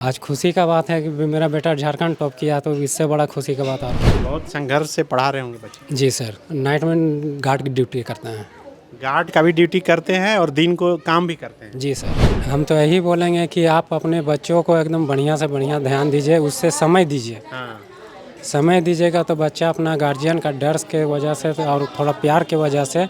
आज खुशी का बात है कि मेरा बेटा झारखंड टॉप किया, तो इससे बड़ा खुशी का बात और क्या। बहुत संघर्ष से पढ़ा रहे होंगे बच्चे। जी सर, नाइट में गार्ड की ड्यूटी करते हैं। गार्ड का भी ड्यूटी करते हैं और दिन को काम भी करते हैं। जी सर, हम तो यही बोलेंगे कि आप अपने बच्चों को एकदम बढ़िया से बढ़िया ध्यान दीजिए, उससे समय दीजिए। हाँ, समय दीजिएगा तो बच्चा अपना गार्जियन का डर के वजह से और थोड़ा प्यार के वजह से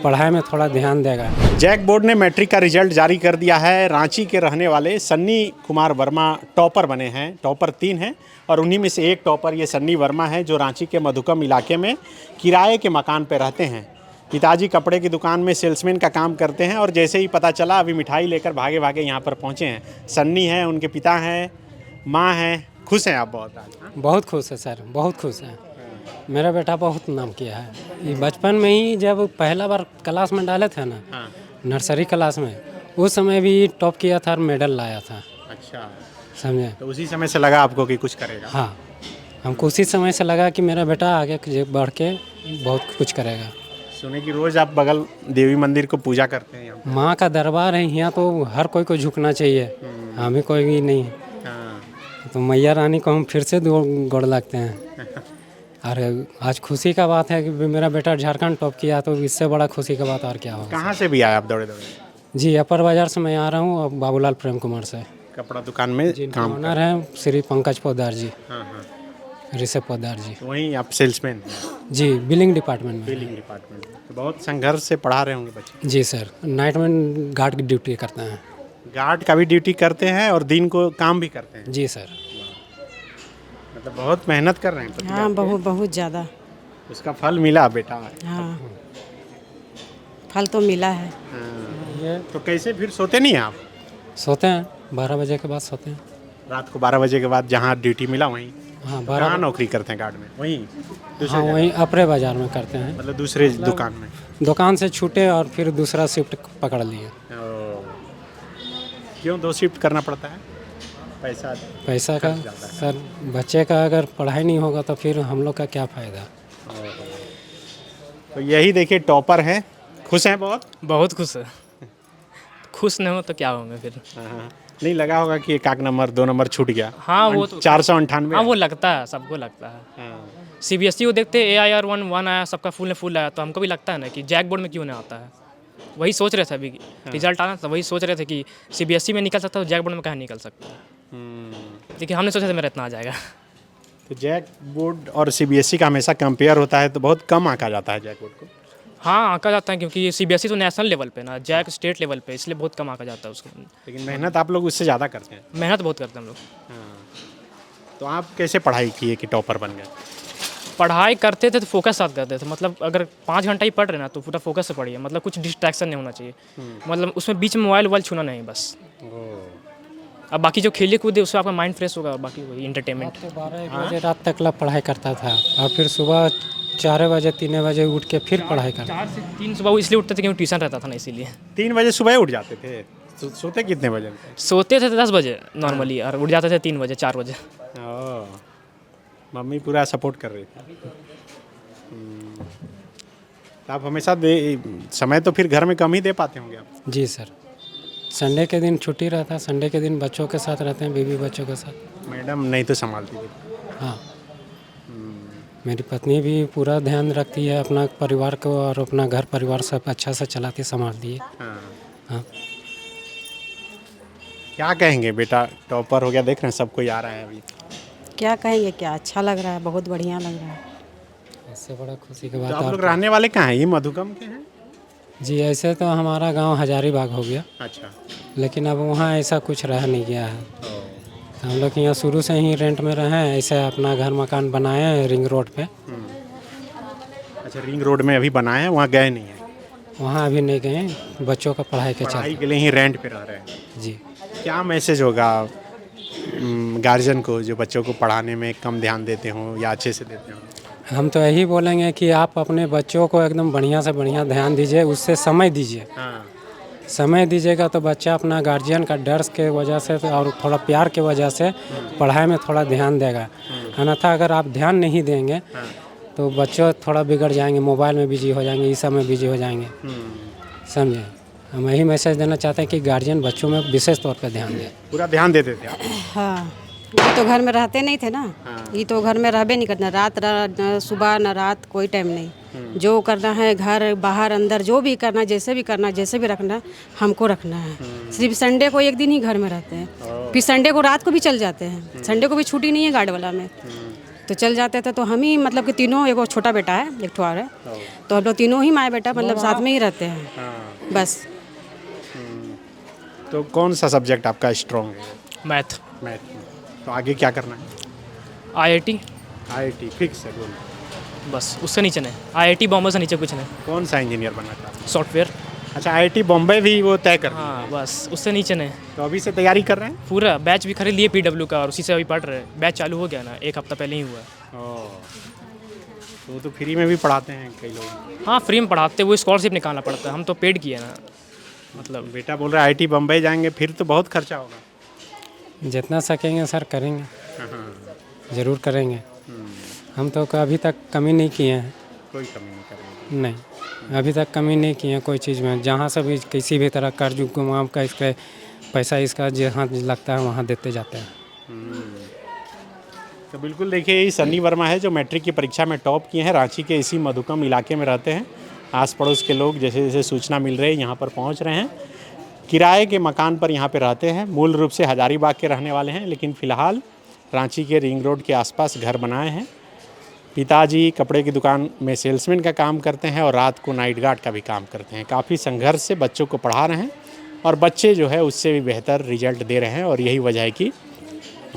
पढ़ाई में थोड़ा ध्यान देगा। जैक बोर्ड ने मैट्रिक का रिजल्ट जारी कर दिया है। रांची के रहने वाले सन्नी कुमार वर्मा टॉपर बने हैं। टॉपर 3 हैं और उन्हीं में से एक टॉपर ये सन्नी वर्मा है, जो रांची के मधुकम इलाके में किराए के मकान पर रहते हैं। पिताजी कपड़े की दुकान में सेल्समैन का काम करते हैं और जैसे ही पता चला अभी मिठाई लेकर भागे भागे यहाँ पर पहुँचे हैं। सन्नी हैं, उनके पिता हैं, माँ हैं। खुश हैं आप बहुत आज? हाँ? बहुत खुश है सर, बहुत खुश है। मेरा बेटा बहुत नाम किया है। ये बचपन में ही जब पहला बार क्लास में डाले थे ना, हाँ। नर्सरी क्लास में, उस समय भी टॉप किया था और मेडल लाया था। अच्छा, समझे? तो उसी समय से लगा आपको कि कुछ करेगा? हाँ, हमको उसी समय से लगा कि मेरा बेटा आगे बढ़ के बहुत कुछ करेगा। सुने कि रोज आप बगल देवी मंदिर को पूजा करते हैं यहाँ? माँ का दरबार है यहाँ, तो हर कोई को झुकना चाहिए। हमें कोई भी नहीं, हाँ। तो मैया रानी को हम फिर से गोड़ लगते हैं। और आज खुशी का बात है कि मेरा बेटा झारखंड टॉप किया, तो इससे बड़ा खुशी का बात और क्या होगा। कहाँ से भी आए आप दौड़े दौड़े? जी, अपर बाजार से मैं आ रहा हूँ, बाबूलाल प्रेम कुमार से। कपड़ा दुकान में काम ऑनर हैं श्री पंकज पोद्दार जी, हाँ हाँ, ऋषभ पोद्दार जी। तो वहीं आप सेल्समैन हैं? जी, बिलिंग डिपार्टमेंट में। बिलिंग डिपार्टमेंट में। तो बहुत संघर्ष से पढ़ा रहे होंगे बच्चे। जी सर, नाइट में गार्ड की ड्यूटी करते हैं। गार्ड का भी ड्यूटी करते हैं और दिन को काम भी करते हैं। जी सर। मतलब बहुत मेहनत कर रहे हैं पति हाँ, आपके। बहुत बहुत ज़्यादा। उसका फल मिला बेटा। हाँ, फल तो मिला है। हाँ। तो कैसे फिर सोते नहीं हैं आप? सोते हैं 12 बजे के बाद सोते हैं। रात को 12 बजे के बाद जहाँ ड्यूटी मिला वहीं? हाँ, कहाँ 12। नौकरी करते हैं गार्ड में? वहीं हाँ, वहीं अपरे बाजार में करते हैं। मतलब दूसरे दुकान में? दुकान से छूटे और फिर दूसरा शिफ्ट पकड़ लिए। ओ, क्यों 2 शिफ्ट करना पड़ता है? पैसा का सर, बच्चे का अगर पढ़ाई नहीं होगा तो फिर हम लोग का क्या फ़ायदा। तो यही देखिए टॉपर हैं। खुश हैं बहुत? बहुत खुश है। खुश नहीं हो तो क्या होंगे फिर। हाँ, नहीं लगा होगा कि एक आध नंबर 2 नंबर छूट गया? हाँ, वो तो 498। हाँ, वो लगता है, सबको लगता है। हाँ। सीबीएसई को देखते AIR 1 आया, सबका फुल आया, तो हमको भी लगता है ना कि जैक बोर्ड में क्यों नहीं आता है। वही सोच रहे थे, अभी रिजल्ट आना था, वही सोच रहे थे कि सीबीएसई में निकल सकता है तो जैक बोर्ड में कहाँ निकल सकता है। लेकिन हमने सोचा था मेरा इतना आ जाएगा। तो जैक बोर्ड और सीबीएसई का हमेशा कंपेयर होता है तो बहुत कम आंका जाता है जैक बोर्ड को। हाँ, आंका जाता है क्योंकि सीबीएसई तो नेशनल लेवल पे ना, जैक स्टेट लेवल पे, इसलिए बहुत कम आंका जाता है उसको। लेकिन मेहनत आप लोग उससे ज़्यादा करते हैं। मेहनत बहुत करते हैं हम लोग। तो आप कैसे पढ़ाई किए कि टॉपर बन गए? पढ़ाई करते थे तो फोकस साथ करते थे। मतलब अगर 5 घंटा ही पढ़ रहे ना तो पूरा फोकस से पढ़िए। मतलब कुछ डिस्ट्रैक्शन नहीं होना चाहिए। मतलब उसमें बीच में मोबाइल छूना नहीं बस। अब बाकी जो खेले कूदे उससे आपका माइंड फ्रेश होगा और बाकी वही इंटरटेनमेंट। 12-1 बजे रात तक पढ़ाई करता था और फिर सुबह 4 बजे 3 बजे उठ के फिर पढ़ाई करता। 4 से 3 सुबह वो इसलिए उठते थे क्योंकि ट्यूशन रहता था ना, इसीलिए। 3 बजे सुबह उठ जाते थे? सोते कितने बजे? सोते थे 10 बजे नॉर्मली और उठ जाते थे 3 बजे 4 बजे। मम्मी पूरा सपोर्ट कर रही थी। तो आप हमेशा समय तो फिर घर में कम ही दे पाते होंगे आप? जी सर, संडे के दिन छुट्टी रहता है, संडे के दिन बच्चों के साथ रहते हैं, बीवी बच्चों के साथ। मैडम नहीं तो संभालती थी? हाँ, मेरी पत्नी भी पूरा ध्यान रखती है अपना परिवार को और अपना घर परिवार सब अच्छा से चलाती संभालती है। हाँ। क्या कहेंगे बेटा टॉपर हो गया, देख रहे हैं सब कोई आ रहा है अभी? क्या कहेंगे, क्या अच्छा लग रहा है, बहुत बढ़िया लग रहा है। इससे बड़ा खुशी की तो बात आप और लोग क्या। रहने वाले कहाँ हैं? ये मधुकम के हैं? जी, ऐसे तो हमारा गांव हजारीबाग हो गया, अच्छा। लेकिन अब वहाँ ऐसा कुछ रह नहीं गया है। तो हम लोग यहाँ शुरू से ही रेंट में रहे हैं, ऐसे अपना घर मकान बनाए हैं रिंग रोड पे। अच्छा, रिंग रोड में अभी बनाए हैं, वहाँ गए नहीं हैं? वहाँ अभी नहीं गए, बच्चों का पढ़ाई के पढ़ाई चलते। के लिए ही रेंट पे रह रहे हैं। जी, क्या मैसेज होगा गार्जियन को जो बच्चों को पढ़ाने में कम ध्यान देते हों या अच्छे से देते हों? हम तो यही बोलेंगे कि आप अपने बच्चों को एकदम बढ़िया से बढ़िया ध्यान दीजिए, उससे समय दीजिए। हाँ। समय दीजिएगा तो बच्चा अपना गार्जियन का डर के वजह से और थोड़ा प्यार के वजह से पढ़ाई में थोड़ा ध्यान देगा। अन्यथा अगर आप ध्यान नहीं देंगे तो बच्चों थोड़ा बिगड़ जाएंगे, मोबाइल में बिजी हो जाएंगे, इस सब में बिजी हो जाएंगे। समझे? हम यही मैसेज देना चाहते हैं कि गार्जियन बच्चों में विशेष तौर पर ध्यान दें। पूरा ध्यान देते थे आप? हाँ, ये तो घर में रहते नहीं थे ना। ये तो घर में रहबे नहीं करना, न सुबह न रात, कोई टाइम नहीं। जो करना है घर बाहर अंदर जो भी करना, जैसे भी करना, जैसे भी रखना, हमको रखना है। सिर्फ संडे को एक दिन ही घर में रहते हैं, फिर संडे को रात को भी चल जाते हैं। संडे को भी छुट्टी नहीं है गार्ड वाला में, तो चल जाते थे। तो हम ही मतलब कि तीनों, एक छोटा बेटा है, एक ठो और है, तो हम लोग तीनों ही माँ बेटा मतलब साथ में ही रहते हैं बस। तो कौन सा सब्जेक्ट आपका स्ट्रॉन्ग है? मैथ। मैथ। तो आगे क्या करना है? IIT IIT फिक्स है बोलो। बस, उससे नीचे नहीं। IIT बॉम्बे से नीचे कुछ नहीं। कौन सा इंजीनियर बनना चाहते हैं? सॉफ्टवेयर। अच्छा, IIT बॉम्बे भी वो तय कर दिया? हाँ बस, उससे नीचे नहीं। तो अभी से तैयारी कर रहे हैं? पूरा बैच भी खरीद लिए PW का, और उसी से अभी पढ़ रहे हैं। बैच चालू हो गया ना, 1 हफ्ता पहले ही हुआ है। तो वो तो फ्री में भी पढ़ाते हैं कई लोग। हाँ, फ्री में पढ़ाते, वो स्कॉलरशिप निकालना पड़ता है, हम तो पेड किए ना। मतलब बेटा बोल रहा है IIT बम्बई जाएंगे, फिर तो बहुत खर्चा होगा। जितना सकेंगे सर करेंगे, ज़रूर करेंगे। हम तो अभी तक कमी नहीं किए हैं। कोई कमी नहीं करेंगे? नहीं, अभी तक कमी नहीं किए हैं कोई चीज़ में। जहाँ से भी किसी भी तरह कर्ज गुमाम का इसका पैसा इसका जहाँ लगता है वहाँ देते जाते हैं। तो बिल्कुल देखिए, ये सन्नी वर्मा है जो मैट्रिक की परीक्षा में टॉप किए हैं। रांची के इसी मधुकम इलाके में रहते हैं। आस पड़ोस के लोग जैसे जैसे सूचना मिल रही है यहाँ पर पहुँच रहे हैं। किराए के मकान पर यहाँ पे रहते हैं। मूल रूप से हजारीबाग के रहने वाले हैं, लेकिन फ़िलहाल रांची के रिंग रोड के आसपास घर बनाए हैं। पिताजी कपड़े की दुकान में सेल्समैन का काम करते हैं और रात को नाइट गार्ड का भी काम करते हैं। काफ़ी संघर्ष से बच्चों को पढ़ा रहे हैं और बच्चे जो है उससे भी बेहतर रिजल्ट दे रहे हैं, और यही वजह है कि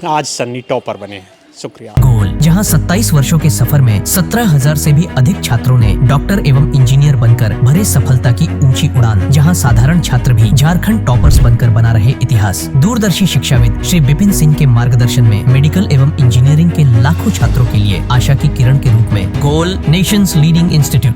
आज सन्नी टॉपर बने हैं। शुक्रिया। गोल, जहां 27 वर्षों के सफर में 17,000 से भी अधिक छात्रों ने डॉक्टर एवं इंजीनियर बनकर भरे सफलता की ऊंची उड़ान। जहां साधारण छात्र भी झारखंड टॉपर्स बनकर बना रहे इतिहास। दूरदर्शी शिक्षाविद श्री विपिन सिंह के मार्गदर्शन में मेडिकल एवं इंजीनियरिंग के लाखों छात्रों के लिए आशा की किरण के रूप में goal, nation's leading institute.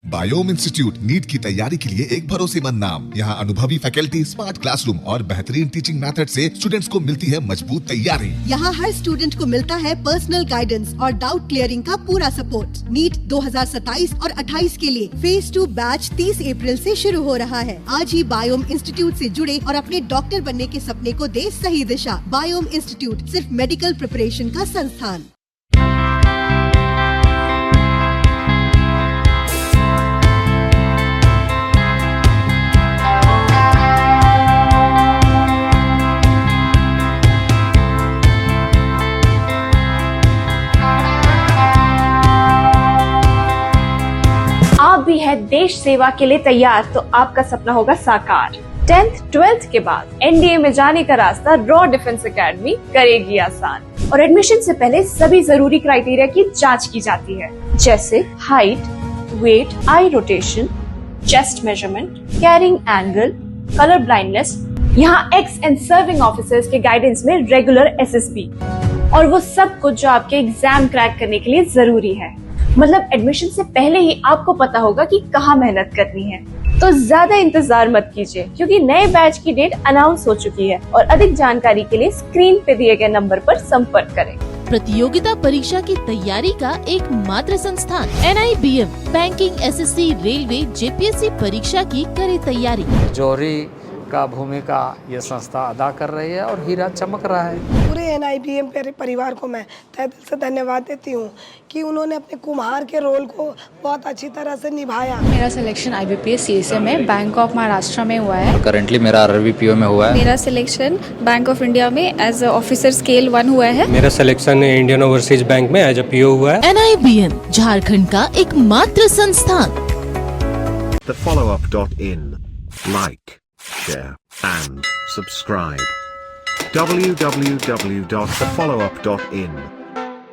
Biome institute NEET की तैयारी के लिए एक भरोसेमंद नाम। यहाँ अनुभवी फैकल्टी, स्मार्ट क्लासरूम और बेहतरीन टीचिंग मेथड से स्टूडेंट्स को मिलती है मजबूत तैयारी। यहाँ हर स्टूडेंट को मिलता है पर्सनल गाइडेंस और डाउट क्लियरिंग का पूरा सपोर्ट। नीट 2027 और 28 के लिए फेज 2 बैच 30 अप्रैल से शुरू हो रहा है। आज ही बायोम इंस्टीट्यूट से जुड़े और अपने डॉक्टर बनने के सपने को दे सही दिशा। बायोम इंस्टीट्यूट सिर्फ मेडिकल प्रिपरेशन का संस्थान। आप भी है देश सेवा के लिए तैयार, तो आपका सपना होगा साकार। 10th 12th के बाद NDA में जाने का रास्ता रॉ डिफेंस एकेडमी करेगी आसान। और एडमिशन से पहले सभी जरूरी क्राइटेरिया की जांच की जाती है, जैसे height, weight, eye rotation, chest measurement, carrying angle, colour blindness. यहाँ एक्स एंड सर्विंग ऑफिसर्स के गाइडेंस में रेगुलर SSB, और वो सब कुछ जो आपके एग्जाम क्रैक करने के लिए जरूरी है। मतलब एडमिशन से पहले ही आपको पता होगा कि कहाँ मेहनत करनी है। तो ज्यादा इंतजार मत कीजिए, क्योंकि नए बैच की डेट अनाउंस हो चुकी है। और अधिक जानकारी के लिए स्क्रीन पे दिए गए नंबर पर संपर्क करें। प्रतियोगिता परीक्षा की तैयारी का एकमात्र संस्थान NIBM banking, SSC, railway, JPSC परीक्षा की करे तैयारी। जौहरी का भूमिका ये संस्था अदा कर रही है और हीरा चमक रहा है। पूरे NIBM परिवार को मैं तहे दिल से धन्यवाद देती हूँ कि उन्होंने अपने कुम्हार के रोल को बहुत अच्छी तरह से निभाया। मेरा सिलेक्शन IBPS CSA में बैंक ऑफ महाराष्ट्र में हुआ है। करंटली मेरा RRBPO में हुआ है। मेरा सिलेक्शन बैंक ऑफ इंडिया में एज ऑफिसर स्केल 1 हुआ है। मेरा सिलेक्शन इंडियन ओवरसीज बैंक में एज PO हुआ है। NIBM झारखंड का एकमात्र संस्थान। thefollowup.in like, share and subscribe. www.thefollowup.in